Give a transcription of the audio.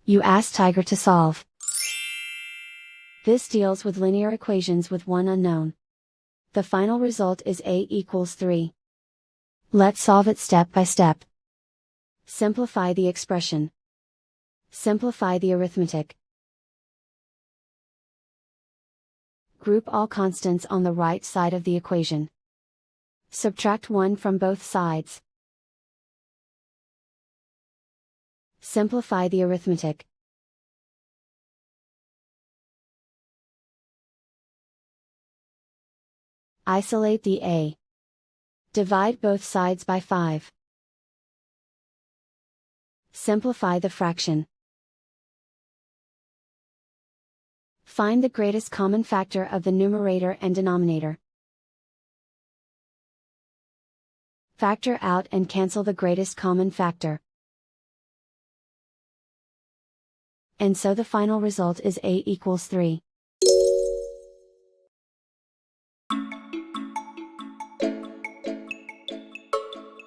You ask Tiger to solve. This deals with linear equations with one unknown. The final result is a equals 3. Let's solve it step by step. Simplify the expression. Simplify the arithmetic. Group all constants on the right side of the equation. Subtract 1 from both sides. Simplify the arithmetic. Isolate the a. Divide both sides by 5. Simplify the fraction. Find the greatest common factor of the numerator and denominator. Factor out and cancel the greatest common factor. And so the final result is a equals 3.